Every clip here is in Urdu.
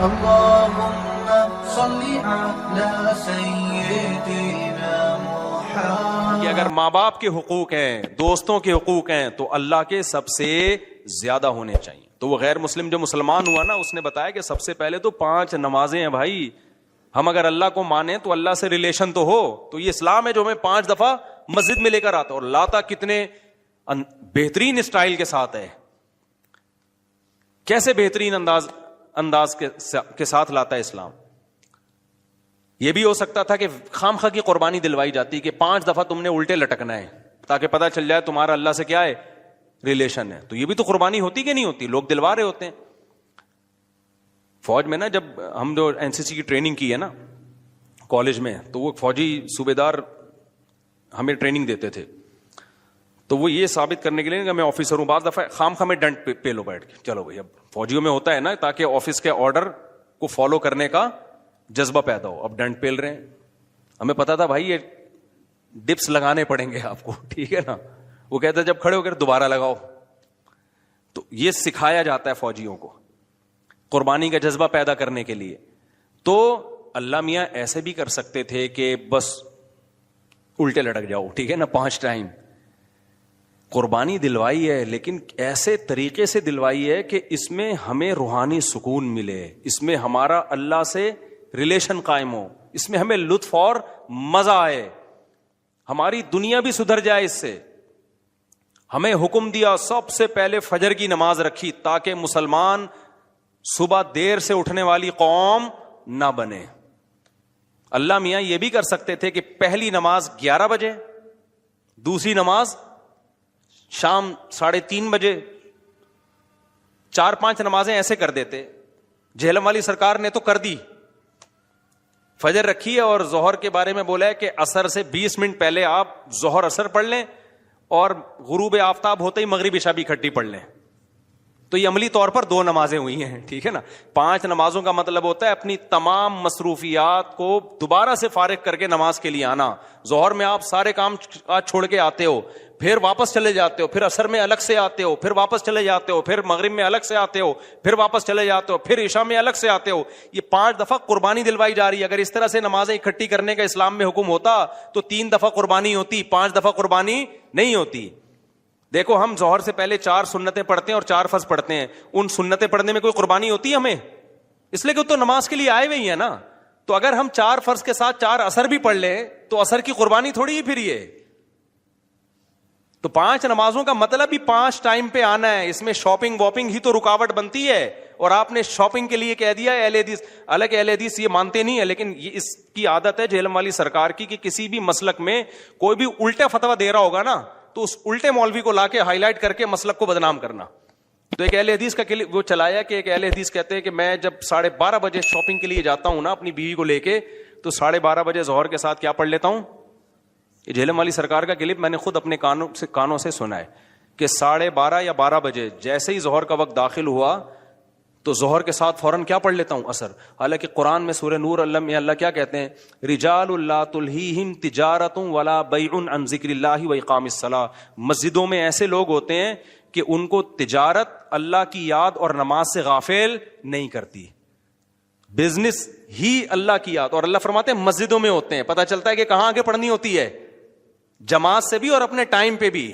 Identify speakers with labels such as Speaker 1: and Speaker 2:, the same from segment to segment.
Speaker 1: اللهم صل على سيدنا محمد.
Speaker 2: کہ اگر ماں باپ کے حقوق ہیں، دوستوں کے حقوق ہیں، تو اللہ کے سب سے زیادہ ہونے چاہیے. تو وہ غیر مسلم جو مسلمان ہوا نا، اس نے بتایا کہ سب سے پہلے تو 5 نمازیں ہیں بھائی. ہم اگر اللہ کو مانیں تو اللہ سے ریلیشن تو ہو. تو یہ اسلام ہے جو ہمیں 5 دفعہ مسجد میں لے کر آتا، اور لاتا کتنے بہترین اسٹائل کے ساتھ ہے. کیسے بہترین انداز کے ساتھ لاتا ہے اسلام. یہ بھی ہو سکتا تھا کہ خام خواہ کی قربانی دلوائی جاتی کہ 5 دفعہ تم نے الٹے لٹکنا ہے تاکہ پتہ چل جائے تمہارا اللہ سے کیا ہے، ریلیشن ہے. تو یہ بھی تو قربانی ہوتی کہ نہیں ہوتی؟ لوگ دلوا رہے ہوتے ہیں. فوج میں نا، جب ہم جو NCC کی ٹریننگ کی ہے نا کالج میں، تو وہ فوجی صوبے دار ہمیں ٹریننگ دیتے تھے. تو وہ یہ ثابت کرنے کے لیے کہ میں آفیسر ہوں، بعض دفعہ خام خواہ میں ڈنٹ پہ لو بیٹھ کے، چلو بھائی. اب فوجیوں میں ہوتا ہے نا، تاکہ آفس کے آرڈر کو فالو کرنے کا جذبہ پیدا ہو. اب ڈنٹ پیل رہے ہیں، ہمیں پتا تھا بھائی یہ ڈپس لگانے پڑیں گے آپ کو، ٹھیک ہے نا. وہ کہتا ہے جب کھڑے ہو کر دوبارہ لگاؤ. تو یہ سکھایا جاتا ہے فوجیوں کو قربانی کا جذبہ پیدا کرنے کے لیے. تو اللہ میاں ایسے بھی کر سکتے تھے کہ بس الٹے لٹک جاؤ، ٹھیک ہے نا، 5 ٹائم. قربانی دلوائی ہے لیکن ایسے طریقے سے دلوائی ہے کہ اس میں ہمیں روحانی سکون ملے، اس میں ہمارا اللہ سے ریلیشن قائم ہو، اس میں ہمیں لطف اور مزہ آئے، ہماری دنیا بھی سدھر جائے. اس سے ہمیں حکم دیا سب سے پہلے فجر کی نماز رکھی تاکہ مسلمان صبح دیر سے اٹھنے والی قوم نہ بنے. اللہ میاں یہ بھی کر سکتے تھے کہ پہلی نماز 11 بجے، دوسری نماز شام 3:30 بجے، 4-5 نمازیں ایسے کر دیتے. جہلم والی سرکار نے تو کر دی، فجر رکھی ہے اور ظہر کے بارے میں بولا ہے کہ عصر سے 20 منٹ پہلے آپ ظہر عصر پڑھ لیں اور غروب آفتاب ہوتے ہی مغرب عشاء بھی اکٹھی پڑھ لیں. تو یہ عملی طور پر 2 نمازیں ہوئی ہیں، ٹھیک ہے نا. 5 نمازوں کا مطلب ہوتا ہے اپنی تمام مصروفیات کو دوبارہ سے فارغ کر کے نماز کے لیے آنا. ظہر میں آپ سارے کام چھوڑ کے آتے ہو، پھر واپس چلے جاتے ہو، پھر عصر میں الگ سے آتے ہو، پھر واپس چلے جاتے ہو، پھر مغرب میں الگ سے آتے ہو، پھر واپس چلے جاتے ہو، پھر عشاء میں الگ سے آتے ہو. یہ 5 دفعہ قربانی دلوائی جا رہی ہے. اگر اس طرح سے نمازیں اکٹھی کرنے کا اسلام میں حکم ہوتا تو 3 دفعہ قربانی ہوتی، 5 دفعہ قربانی نہیں ہوتی. دیکھو ہم ظہر سے پہلے 4 سنتیں پڑھتے ہیں اور 4 فرض پڑھتے ہیں. ان سنتیں پڑھنے میں کوئی قربانی ہوتی ہے ہمیں؟ اس لیے کہ تو نماز کے لیے آئے ہوئے ہی ہیں نا. تو اگر ہم 4 فرض کے ساتھ 4 عصر بھی پڑھ لیں تو عصر کی قربانی تھوڑی ہی پھر یہ. تو 5 نمازوں کا مطلب ہی 5 ٹائم پہ آنا ہے. اس میں شاپنگ واپنگ ہی تو رکاوٹ بنتی ہے، اور آپ نے شاپنگ کے لیے کہہ دیا ہے. اہل حدیث الگ، اہل حدیث یہ مانتے نہیں ہے، لیکن یہ اس کی عادت ہے جہلم والی سرکار کی کہ کسی بھی مسلک میں کوئی بھی الٹا فتویٰ دے رہا ہوگا نا تو اس الٹے مولوی کو لا کے ہائی لائٹ کر کے مسلک کو بدنام کرنا. تو ایک اہل حدیث کا وہ چلایا کہ ایک اہل حدیث کہتے ہیں کہ میں جب 12:30 بجے شاپنگ کے لیے جاتا ہوں نا اپنی بیوی کو لے کے، تو 12:30 بجے ظہر کے ساتھ کیا پڑھ لیتا ہوں. یہ جہلم والی سرکار کا کلپ میں نے خود اپنے کانوں سے سنا ہے کہ 12:30 یا 12 بجے جیسے ہی ظہر کا وقت داخل ہوا تو ظہر کے ساتھ فوراً کیا پڑھ لیتا ہوں، عصر. حالانکہ قرآن میں سورہ نور اللہ کیا کہتے ہیں، رجال لا تلہیہم تجارت ولا بیع عن ذکر اللہ واقام الصلاۃ. مسجدوں میں ایسے لوگ ہوتے ہیں کہ ان کو تجارت اللہ کی یاد اور نماز سے غافل نہیں کرتی. بزنس ہی اللہ کی یاد، اور اللہ فرماتے ہیں مسجدوں میں ہوتے ہیں. پتہ چلتا ہے کہ کہاں آگے پڑھنی ہوتی ہے، جماعت سے بھی اور اپنے ٹائم پہ بھی.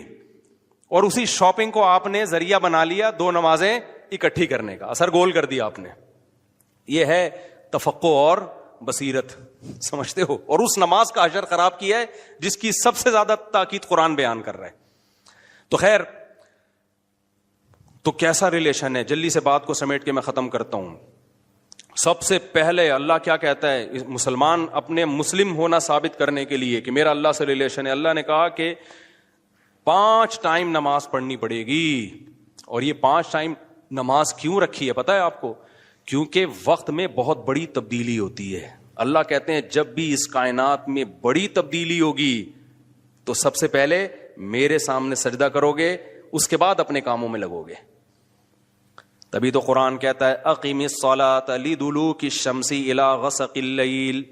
Speaker 2: اور اسی شاپنگ کو آپ نے ذریعہ بنا لیا 2 نمازیں اکٹھی کرنے کا، اثر گول کر دیا آپ نے. یہ ہے تفقہ اور بصیرت، سمجھتے ہو. اور اس نماز کا اجر خراب کیا ہے جس کی سب سے زیادہ تاکید قرآن بیان کر رہا ہے. تو خیر، تو کیسا ریلیشن ہے؟ جلدی سے بات کو سمیٹ کے میں ختم کرتا ہوں. سب سے پہلے اللہ کیا کہتا ہے مسلمان اپنے مسلم ہونا ثابت کرنے کے لیے کہ میرا اللہ سے ریلیشن ہے. اللہ نے کہا کہ 5 ٹائم نماز پڑھنی پڑے گی. اور یہ 5 ٹائم نماز کیوں رکھی ہے پتہ ہے آپ کو؟ کیونکہ وقت میں بہت بڑی تبدیلی ہوتی ہے. اللہ کہتے ہیں جب بھی اس کائنات میں بڑی تبدیلی ہوگی تو سب سے پہلے میرے سامنے سجدہ کرو گے، اس کے بعد اپنے کاموں میں لگو گے. تبھی تو قرآن کہتا ہے اقیم الصلاۃ لدلوک الشمس الی غسق اللیل.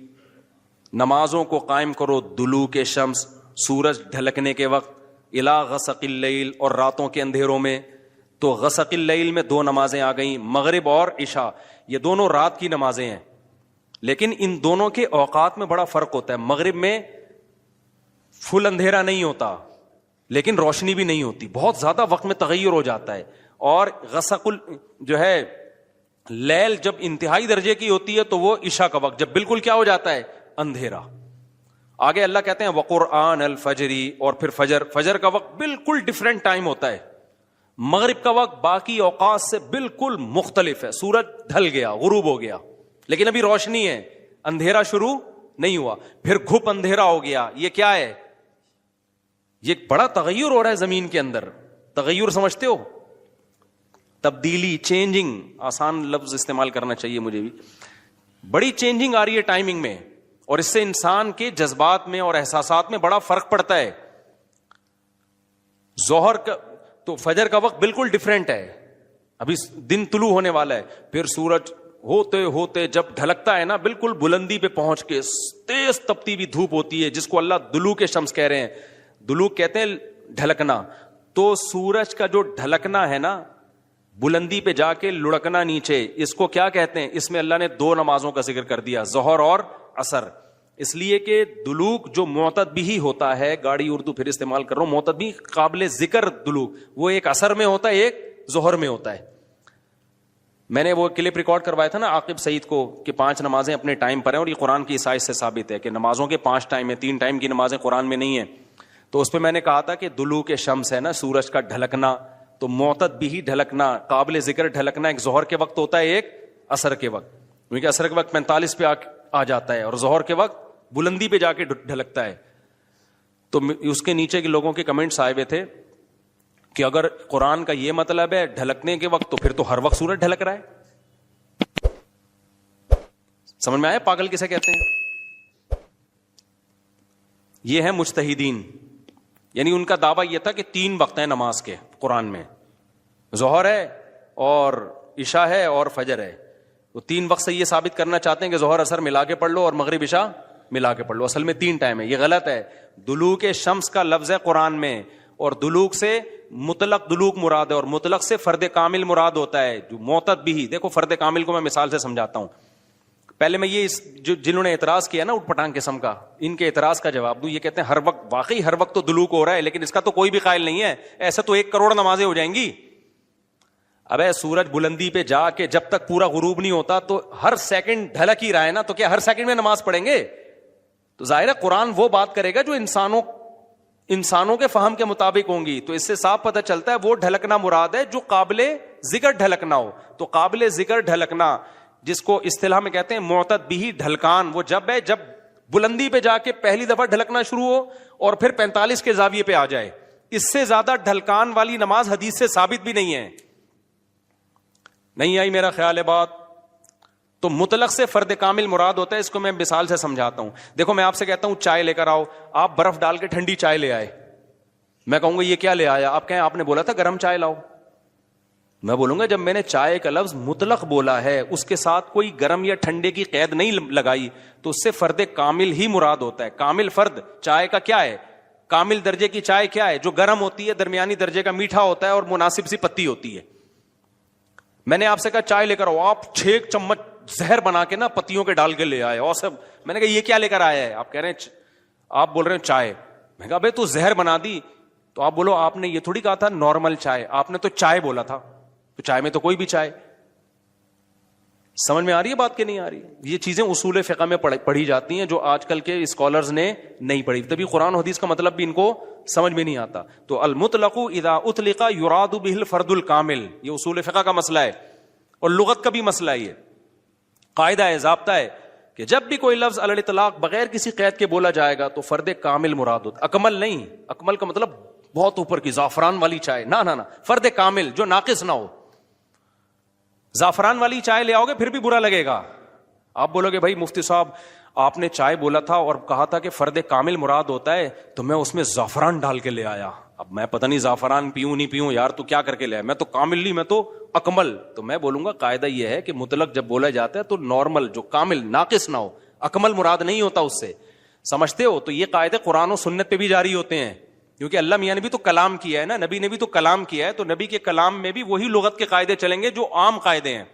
Speaker 2: نمازوں کو قائم کرو دلوک شمس، سورج ڈھلکنے کے وقت، الی غسق اللیل، اور راتوں کے اندھیروں میں، تو غسق اللیل میں 2 نمازیں آ گئیں, مغرب اور عشاء, یہ دونوں رات کی نمازیں ہیں, لیکن ان دونوں کے اوقات میں بڑا فرق ہوتا ہے. مغرب میں فل اندھیرا نہیں ہوتا لیکن روشنی بھی نہیں ہوتی, بہت زیادہ وقت میں تغیر ہو جاتا ہے. اور غسق جو ہے لیل جب انتہائی درجے کی ہوتی ہے تو وہ عشاء کا وقت, جب بالکل کیا ہو جاتا ہے, اندھیرا. آگے اللہ کہتے ہیں وقرآن الفجری, اور پھر فجر کا وقت بالکل ڈفرینٹ ٹائم ہوتا ہے. مغرب کا وقت باقی اوقات سے بالکل مختلف ہے, سورج ڈھل گیا, غروب ہو گیا, لیکن ابھی روشنی ہے, اندھیرا شروع نہیں ہوا. پھر گھپ اندھیرا ہو گیا. یہ کیا ہے؟ یہ بڑا تغیر ہو رہا ہے زمین کے اندر. تغیر سمجھتے ہو؟ تبدیلی, چینجنگ, آسان لفظ استعمال کرنا چاہیے مجھے بھی. بڑی چینجنگ آ رہی ہے ٹائمنگ میں, اور اس سے انسان کے جذبات میں اور احساسات میں بڑا فرق پڑتا ہے. ظہر کا تو فجر کا وقت بالکل ڈیفرنٹ ہے, ابھی دن طلوع ہونے والا ہے. پھر سورج ہوتے ہوتے جب ڈھلکتا ہے نا, بالکل بلندی پہ پہنچ کے تیز تپتی بھی دھوپ ہوتی ہے, جس کو اللہ دلوک شمس کہہ رہے ہیں. دلوک کہتے ہیں ڈھلکنا. تو سورج کا جو ڈھلکنا ہے نا, بلندی پہ جا کے لڑکنا نیچے, اس کو کیا کہتے ہیں؟ اس میں اللہ نے 2 نمازوں کا ذکر کر دیا, ظہر اور عصر. اس لیے کہ دلوک جو معتد بھی ہوتا ہے, گاڑی اردو پھر استعمال کر رہا ہوں, معتد بھی قابل ذکر دلوک, وہ ایک عصر میں ہوتا ہے, ایک ظہر میں ہوتا ہے. میں نے وہ کلپ ریکارڈ کروایا تھا نا عاقب سعید کو, کہ 5 نمازیں اپنے ٹائم پر ہیں, اور یہ قرآن کی عیسائی سے ثابت ہے کہ نمازوں کے 5 ٹائم ہیں, 3 ٹائم کی نمازیں قرآن میں نہیں ہیں. تو اس پہ میں نے کہا تھا کہ دلوک شمس ہے نا, سورج کا ڈھلکنا, تو معتد بھی ڈھلکنا, قابل ذکر ڈھلکنا ایک ظہر کے وقت ہوتا ہے, ایک عصر کے وقت. کیونکہ عصر کے وقت 45 پہ آ جاتا ہے, اور ظہر کے وقت بلندی پہ جا کے ڈھلکتا ہے. تو اس کے نیچے کے لوگوں کے کمنٹس آئے ہوئے تھے کہ اگر قرآن کا یہ مطلب ہے ڈھلکنے کے وقت, تو پھر تو ہر وقت سورج ڈھلک رہا ہے. سمجھ میں آیا پاگل کسے کہتے ہیں؟ یہ ہے مجتہدین, یعنی ان کا دعویٰ یہ تھا کہ 3 وقت ہیں نماز کے قرآن میں, ظہر ہے اور عشاء ہے اور فجر ہے. وہ 3 وقت سے یہ ثابت کرنا چاہتے ہیں کہ ظہر عصر ملا کے پڑھ لو اور مغرب عشاء ملا کے پڑھ لو. اصل میں 3 ٹائم ہے. یہ غلط ہے. دلوک شمس کا لفظ ہے قرآن میں, اور دلوک سے مطلق دلوک مراد ہے, اور مطلق سے فرد کامل مراد ہوتا ہے, جو معتد بھی. دیکھو فرد کامل کو میں مثال سے سمجھاتا ہوں. پہلے میں یہ جنہوں نے اعتراض کیا نا اٹھ پٹانگ قسم کا, ان کے اعتراض کا جواب دوں. یہ کہتے ہیں ہر وقت, واقعی ہر وقت تو دلوک ہو رہا ہے, لیکن اس کا تو کوئی بھی قائل نہیں ہے. ایسا تو 1 کروڑ نمازیں ہو جائیں گی. ابے سورج بلندی پہ جا کے جب تک پورا غروب نہیں ہوتا تو ہر سیکنڈ ڈھلک ہی رہا ہے نا, تو کیا ہر سیکنڈ میں نماز پڑھیں گے؟ تو ظاہر ہے قرآن وہ بات کرے گا جو انسانوں کے فہم کے مطابق ہوں گی. تو اس سے صاف پتہ چلتا ہے وہ ڈھلکنا مراد ہے جو قابل ذکر ڈھلکنا ہو. تو قابل ذکر ڈھلکنا, جس کو اصطلاح میں کہتے ہیں معتد بھی ڈھلکان, وہ جب ہے جب بلندی پہ جا کے پہلی دفعہ ڈھلکنا شروع ہو اور پھر 45 کے زاویے پہ آ جائے. اس سے زیادہ ڈھلکان والی نماز حدیث سے ثابت بھی نہیں ہے. نہیں آئی میرا خیال ہے بات؟ تو مطلق سے فرد کامل مراد ہوتا ہے. اس کو میں مثال سے سمجھاتا ہوں. دیکھو میں آپ سے کہتا ہوں چائے لے کر آؤ, آپ برف ڈال کے ٹھنڈی چائے لے آئے, میں کہوں گا یہ کیا لے آیا؟ آپ کہیں آپ نے بولا تھا گرم چائے لاؤ. میں بولوں گا جب میں نے چائے کا لفظ مطلق بولا ہے, اس کے ساتھ کوئی گرم یا ٹھنڈے کی قید نہیں لگائی, تو اس سے فرد کامل ہی مراد ہوتا ہے. کامل فرد چائے کا کیا ہے؟ کامل درجے کی چائے کیا ہے؟ جو گرم ہوتی ہے, درمیانی درجے کا میٹھا ہوتا ہے اور مناسب سی پتی ہوتی ہے. میں نے آپ سے کہا چائے لے کر آؤ, آپ 6 چمچ زہر بنا کے نا پتیوں کے ڈال کے لے آئے, اور سب. میں نے کہا یہ کیا لے کر آیا ہے؟ آپ کہہ رہے ہیں, آپ بول رہے ہیں چائے. میں کہا بھائی تو زہر بنا دی. تو آپ بولو آپ نے یہ تھوڑی کہا تھا نارمل چائے, آپ نے تو چائے بولا تھا, تو چائے میں تو کوئی بھی چائے. سمجھ میں آ رہی ہے بات کہ نہیں آ رہی؟ یہ چیزیں اصول فقہ میں پڑھی جاتی ہیں جو آج کل کے اسکالرز نے نہیں پڑھی, تبھی قرآن و حدیث کا مطلب بھی ان کو سمجھ میں نہیں آتا. تو المطلق اذا اطلق یراد به الفرد الکامل, یہ اصول فقہ کا مسئلہ ہے اور لغت کا بھی مسئلہ ہے. یہ قاعدہ ہے, ضابطہ ہے کہ جب بھی کوئی لفظ علی الاطلاق بغیر کسی قید کے بولا جائے گا تو فرد کامل مراد ہوتا, اکمل نہیں. اکمل کا مطلب بہت اوپر کی زعفران والی چائے, نہ فرد کامل جو ناقص نہ ہو. زعفران والی چائے لے آؤ گے پھر بھی برا لگے گا. آپ بولو گے بھائی مفتی صاحب آپ نے چائے بولا تھا اور کہا تھا کہ فرد کامل مراد ہوتا ہے, تو میں اس میں زعفران ڈال کے لے آیا. اب میں پتہ نہیں زعفران پیوں نہیں پیوں یار, تو کیا کر کے لے آیا؟ میں تو کامل نہیں, میں تو اکمل. تو میں بولوں گا قاعدہ یہ ہے کہ مطلق جب بولا جاتا ہے تو نارمل جو کامل ناقص نہ ہو, اکمل مراد نہیں ہوتا اس سے. سمجھتے ہو؟ تو یہ قاعدے قرآن و سنت پہ بھی جاری ہوتے ہیں. کیونکہ اللہ میاں نے بھی تو کلام کیا ہے نا, نبی نے بھی تو کلام کیا ہے, تو نبی کے کلام میں بھی وہی لغت کے قاعدے چلیں گے جو عام قاعدے ہیں.